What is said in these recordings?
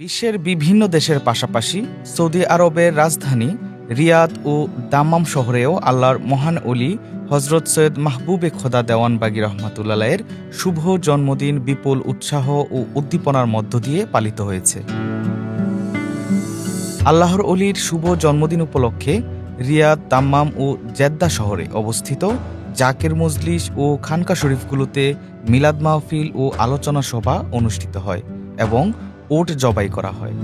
বিশ্বের বিভিন্ন দেশের পাশাপাশি সৌদি আরবের রাজধানী রিয়াদ ও দাম্মাম শহরেও আল্লাহর মহান অলি হজরত সৈয়দ মাহবুবে খোদা দেওয়ানবাগী রহমাতুল্লাহের শুভ জন্মদিন বিপুল উৎসাহ ও উদ্দীপনার মধ্য দিয়ে পালিত হয়েছে। আল্লাহর অলির শুভ জন্মদিন উপলক্ষে রিয়াদ, দাম্মাম ও জেদ্দা শহরে অবস্থিত জাকের মজলিস ও খানকা শরীফগুলোতে মিলাদ মাহফিল ও আলোচনা সভা অনুষ্ঠিত হয় এবং ওট জবাই করা হয়।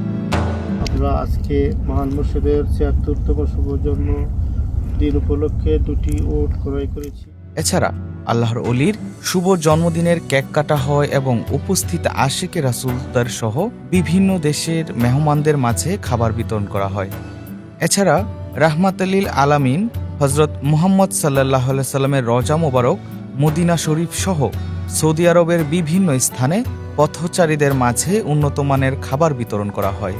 আমরা আজকে মহান মুর্শিদের ৭৬তম শুভ জন্মদিন উপলক্ষে ২টি ওট ক্রয় করেছি। এছাড়া আল্লাহর অলির শুভ জন্মদিনের কেক কাটা হয় এবং উপস্থিত আশিকে রাসূলদের সহ বিভিন্ন দেশের মেহমানদের মাঝে খাবার বিতরণ করা হয়। এছাড়া রাহমাতুল আলামিন হজরত মুহাম্মদ সাল্লাল্লাহু আলাইহি সাল্লামের রওজা মোবারক, মদিনা শরীফ সহ সৌদি আরবের বিভিন্ন স্থানে পথচারীদের মাঝে উন্নত মানের খাবার বিতরণ করা হয়।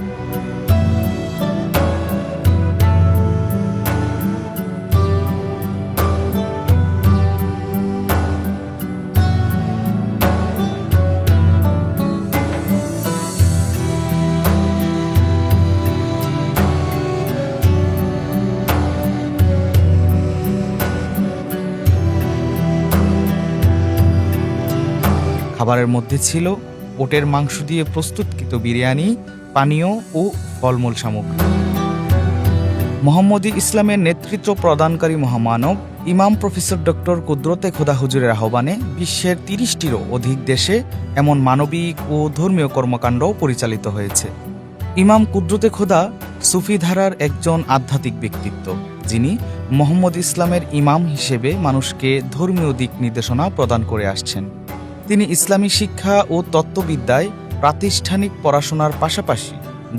খাবারের মধ্যে ছিল ওটের মাংস দিয়ে প্রস্তুতকৃত বিরিয়ানি, পানীয় ও ফলমূল সামগ্রী। মোহাম্মদী ইসলামের নেতৃত্ব প্রদানকারী মহামানব ইমাম প্রফেসর ডক্টর কুদরতে খোদা হুজুরের আহ্বানে বিশ্বের ৩০টিরও অধিক দেশে এমন মানবিক ও ধর্মীয় কর্মকাণ্ড পরিচালিত হয়েছে। ইমাম কুদরতে খোদা সুফি ধারার একজন আধ্যাত্মিক ব্যক্তিত্ব, যিনি মোহাম্মদ ইসলামের ইমাম হিসেবে মানুষকে ধর্মীয় দিক নির্দেশনা প্রদান করে আসছেন। তিনি ইসলামী শিক্ষা ও তত্ত্ববিদ্যায় প্রাতিষ্ঠানিক পড়াশোনার পাশাপাশি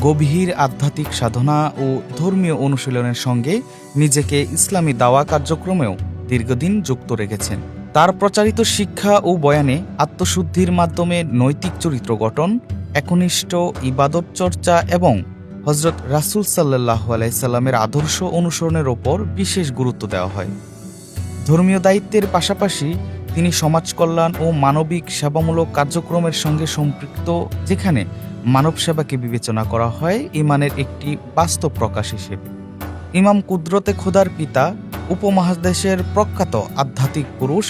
গভীর আধ্যাত্মিক সাধনা ও ধর্মীয় অনুশীলনের সঙ্গে নিজেকে ইসলামী দাওয়া কার্যক্রমেও দীর্ঘদিন যুক্ত রেখেছেন। তার প্রচারিত শিক্ষা ও বয়ানে আত্মশুদ্ধির মাধ্যমে নৈতিক চরিত্র গঠন, একনিষ্ঠ ইবাদত চর্চা এবং হজরত রাসূল সাল্লাল্লাহু আলাইহি সাল্লামের আদর্শ অনুসরণের ওপর বিশেষ গুরুত্ব দেওয়া হয়। ধর্মীয় দায়িত্বের পাশাপাশি তিনি সমাজ কল্যাণ ও মানবিক সেবামূলক কার্যক্রমের সঙ্গে সম্পৃক্ত, যেখানে মানব সেবাকে বিবেচনা করা হয় ঈমানের একটি বাস্তব প্রকাশ হিসেবে। ইমাম কুদরতে খোদার পিতা উপমহাদেশের প্রখ্যাত আধ্যাত্মিক পুরুষ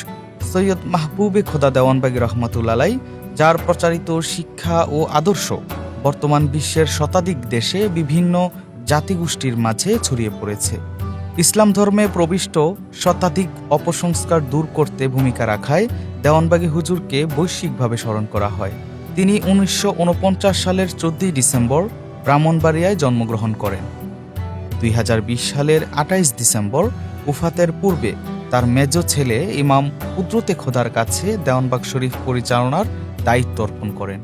সৈয়দ মাহবুবে খোদা দেওয়ানবাগী রহমাতুল্লাহ আলাইহি, যার প্রচারিত শিক্ষা ও আদর্শ বর্তমান বিশ্বের শতাধিক দেশে বিভিন্ন জাতিগোষ্ঠীর মাঝে ছড়িয়ে পড়েছে। ইসলাম ধর্মে প্রবিষ্ট শতাধিক অপসংস্কার দূর করতে ভূমিকা রাখায় দেওয়ানবাগী হুজুরকে বৈশ্বিকভাবে স্মরণ করা হয়। তিনি ১৯৪৯ সালের ১৪ ডিসেম্বর ব্রাহ্মণবাড়িয়ায় জন্মগ্রহণ করেন। ২০২০ সালের ২৮ ডিসেম্বর উফাতের পূর্বে তার মেজ ছেলে ইমাম কুদরতে খোদার কাছে দেওয়ানবাগ শরীফ পরিচালনার দায়িত্ব অর্পণ করেন।